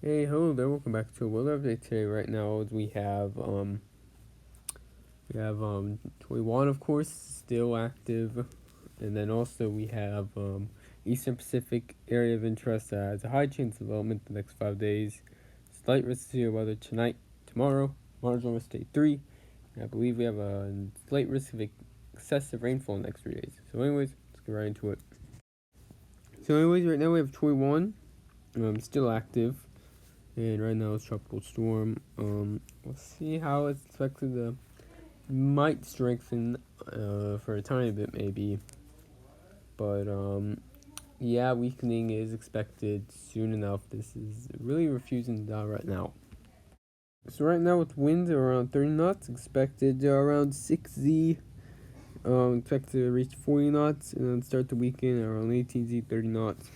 Hey, hello there. Welcome back to a weather update today. Right now, we have Choi-Wan, of course, still active, and then also we have Eastern Pacific area of interest that has a high chance of development the next 5 days. Slight risk to severe weather tonight, tomorrow. Marginal risk day 3. And I believe we have a slight risk of excessive rainfall in the next 3 days. So, anyways, let's get right into it. So, anyways, right now we have Choi-Wan, still active. And right now it's tropical storm. We'll see how it's expected to might strengthen for a tiny bit maybe, but yeah, weakening is expected soon enough. This is really refusing to die right now. So right now with winds around 30 knots, expected around 6Z. Expected to reach 40 knots and then start to weaken around 18Z, 30 knots,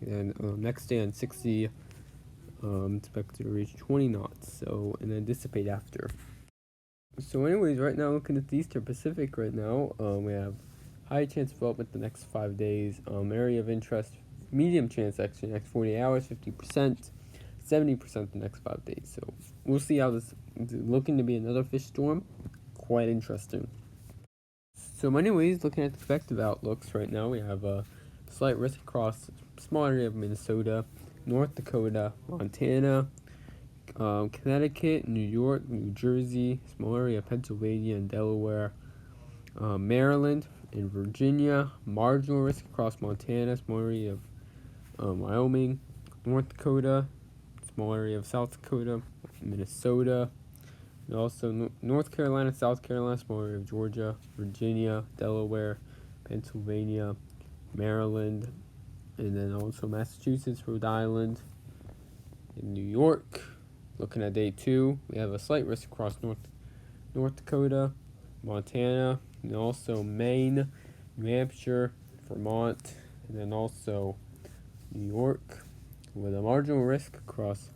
and next day on 6Z. Expected to reach 20 knots, so and then dissipate after. So anyways, right now looking at the Eastern Pacific right now, we have high chance of development the next 5 days. Area of interest, medium chance actually next 48 hours, 50%, 70% the next 5 days. So we'll see how this is looking to be another fish storm. Quite interesting. So anyways, looking at the effective outlooks right now, we have a slight risk across a small area of Minnesota, North Dakota, Montana, Connecticut, New York, New Jersey, small area of Pennsylvania and Delaware, Maryland and Virginia, marginal risk across Montana, small area of Wyoming, North Dakota, small area of South Dakota, Minnesota, and also North Carolina, South Carolina, small area of Georgia, Virginia, Delaware, Pennsylvania, Maryland, and then also Massachusetts, Rhode Island, and New York. Looking at day 2, we have a slight risk across North Dakota, Montana, and also Maine, New Hampshire, Vermont, and then also New York, with a marginal risk across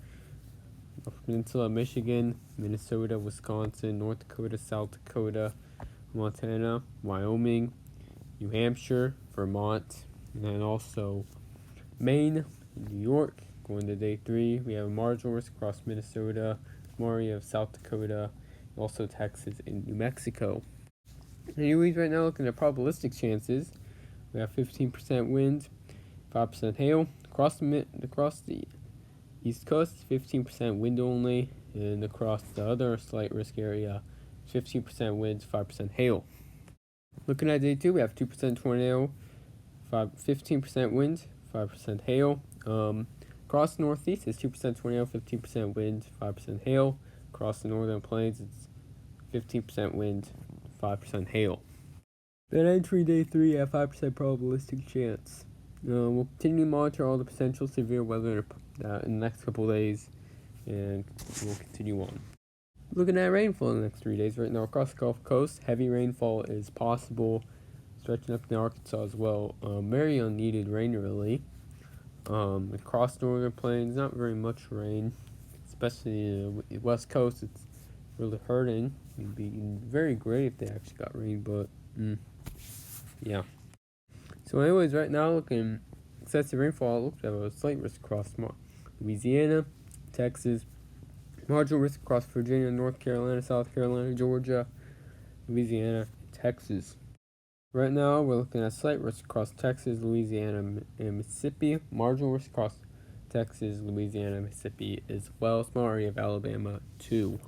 the Peninsula, Michigan, Minnesota, Wisconsin, North Dakota, South Dakota, Montana, Wyoming, New Hampshire, Vermont, and then also Maine, New York. Going to day 3, we have a marginal risk across Minnesota, small area of South Dakota, also Texas and New Mexico. Anyways, right now looking at probabilistic chances, we have 15% wind, 5% hail. Across the East Coast, 15% wind only, and across the other slight risk area, 15% wind, 5% hail. Looking at day 2, we have 2% tornado, 15% wind, 5% hail. Across the Northeast, it's 2% tornado, 15% wind, 5% hail. Across the Northern Plains, it's 15% wind, 5% hail. Then entry day 3 at 5% probabilistic chance. We'll continue to monitor all the potential severe weather in the next couple days, and we'll continue on. Looking at rainfall in the next 3 days right now across the Gulf Coast, heavy rainfall is possible, stretching up in Arkansas as well. Very unneeded rain really. Across northern plains, not very much rain, especially the west coast. It's really hurting. It'd be very great if they actually got rain, but yeah. So anyways, right now looking excessive rainfall, looks like a slight risk across Louisiana, Texas, marginal risk across Virginia, North Carolina, South Carolina, Georgia, Louisiana, Texas. Right now, we're looking at slight risk across Texas, Louisiana, and Mississippi. Marginal risk across Texas, Louisiana, Mississippi as well. Small area of Alabama, too.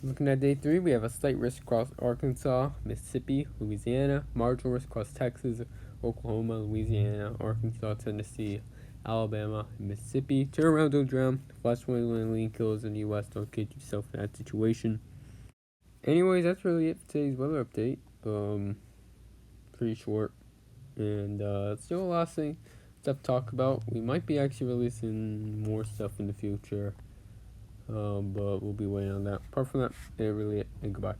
Looking at day 3, we have a slight risk across Arkansas, Mississippi, Louisiana. Marginal risk across Texas, Oklahoma, Louisiana, Arkansas, Tennessee, Alabama, and Mississippi. Turn around, don't drown. Flash one lean kills in the U.S. Don't get yourself in that situation. Anyways, that's really it for today's weather update. Pretty short, and still a lot of stuff to talk about. We might be actually releasing more stuff in the future, but we'll be waiting on that. Apart from that, really it, and goodbye.